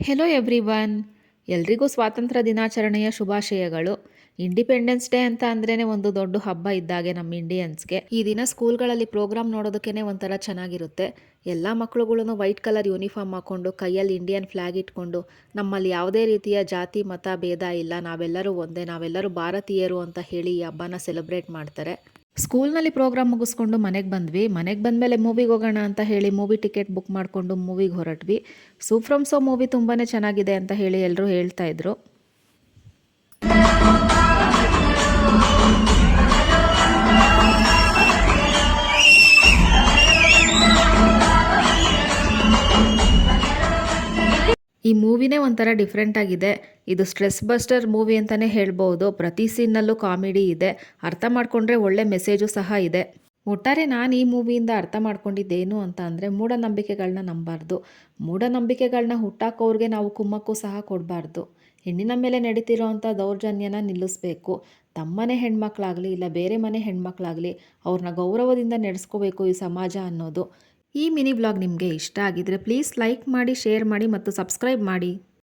Hello everyone. ಎಲ್ರಿಗೂ ಸ್ವಾತಂತ್ರ್ಯ ದಿನಾಚರಣೆಯ ಶುಭಾಶಯಗಳು. ಇಂಡಿಪೆಂಡೆನ್ಸ್ ಡೇ ಅಂತ ಅಂದ್ರೇ ಒಂದು ದೊಡ್ಡ ಹಬ್ಬ ಇದ್ದಾಗೆ ನಮ್ಮ ಇಂಡಿಯನ್ಸ್ಗೆ. ಈ ದಿನ ಸ್ಕೂಲ್ಗಳಲ್ಲಿ ಪ್ರೋಗ್ರಾಮ್ ನೋಡೋದಕ್ಕೇ ಒಂಥರ ಚೆನ್ನಾಗಿರುತ್ತೆ. ಎಲ್ಲ ಮಕ್ಳುಗಳೂ ವೈಟ್ ಕಲರ್ ಯೂನಿಫಾರ್ಮ್ ಹಾಕ್ಕೊಂಡು ಕೈಯಲ್ಲಿ ಇಂಡಿಯನ್ ಫ್ಲ್ಯಾಗ್ ಇಟ್ಕೊಂಡು ನಮ್ಮಲ್ಲಿ ಯಾವುದೇ ರೀತಿಯ ಜಾತಿ ಮತ ಭೇದ ಇಲ್ಲ, ನಾವೆಲ್ಲರೂ ಒಂದೇ, ನಾವೆಲ್ಲರೂ ಭಾರತೀಯರು ಅಂತ ಹೇಳಿ ಈ ಹಬ್ಬನ ಸೆಲೆಬ್ರೇಟ್ ಮಾಡ್ತಾರೆ. ಸ್ಕೂಲ್ನಲ್ಲಿ ಪ್ರೋಗ್ರಾಮ್ ಮುಗಿಸ್ಕೊಂಡು ಮನೆಗೆ ಬಂದ್ವಿ. ಮನೆಗೆ ಬಂದಮೇಲೆ ಮೂವಿಗೆ ಹೋಗೋಣ ಅಂತ ಹೇಳಿ ಮೂವಿ ಟಿಕೆಟ್ ಬುಕ್ ಮಾಡಿಕೊಂಡು ಮೂವಿಗೆ ಹೊರಟ್ವಿ. ಸೂಫ್ರಮ್ ಸೋ ಮೂವಿ ತುಂಬಾ ಚೆನ್ನಾಗಿದೆ ಅಂತ ಹೇಳಿ ಎಲ್ಲರೂ ಹೇಳ್ತಾ ಇದ್ರು. ಈ ಮೂವಿನೇ ಒಂಥರ ಡಿಫ್ರೆಂಟ್ ಆಗಿದೆ. ಇದು ಸ್ಟ್ರೆಸ್ ಬಸ್ಟರ್ ಮೂವಿ ಅಂತಲೇ ಹೇಳ್ಬೋದು. ಪ್ರತಿ ಸೀನ್ನಲ್ಲೂ ಕಾಮಿಡಿ ಇದೆ, ಅರ್ಥ ಮಾಡಿಕೊಂಡ್ರೆ ಒಳ್ಳೆ ಮೆಸೇಜು ಸಹ ಇದೆ. ಒಟ್ಟಾರೆ ನಾನು ಈ ಮೂವಿಯಿಂದ ಅರ್ಥ ಮಾಡ್ಕೊಂಡಿದ್ದೇನು ಅಂತ ಅಂದರೆ, ಮೂಢನಂಬಿಕೆಗಳನ್ನ ನಂಬಾರ್ದು. ಮೂಢನಂಬಿಕೆಗಳನ್ನ ಹುಟ್ಟಾಕೋರ್ಗೆ ನಾವು ಕುಮ್ಮಕ್ಕೂ ಸಹ ಕೊಡಬಾರ್ದು. ಹೆಣ್ಣಿನ ಮೇಲೆ ನಡೀತಿರೋ ಅಂಥ ದೌರ್ಜನ್ಯನ ನಿಲ್ಲಿಸಬೇಕು. ತಮ್ಮನೆ ಹೆಣ್ಮಕ್ಳಾಗಲಿ ಇಲ್ಲ ಬೇರೆ ಮನೆ ಹೆಣ್ಮಕ್ಳಾಗಲಿ ಅವ್ರನ್ನ ಗೌರವದಿಂದ ನಡೆಸ್ಕೋಬೇಕು ಈ ಸಮಾಜ ಅನ್ನೋದು. ಈ ಮಿನಿ ವ್ಲಾಗ್ ನಿಮಗೆ ಇಷ್ಟ ಆಗಿದ್ರೆ ಪ್ಲೀಸ್ ಲೈಕ್ ಮಾಡಿ, ಶೇರ್ ಮಾಡಿ ಮತ್ತು ಸಬ್ಸ್ಕ್ರೈಬ್ ಮಾಡಿ.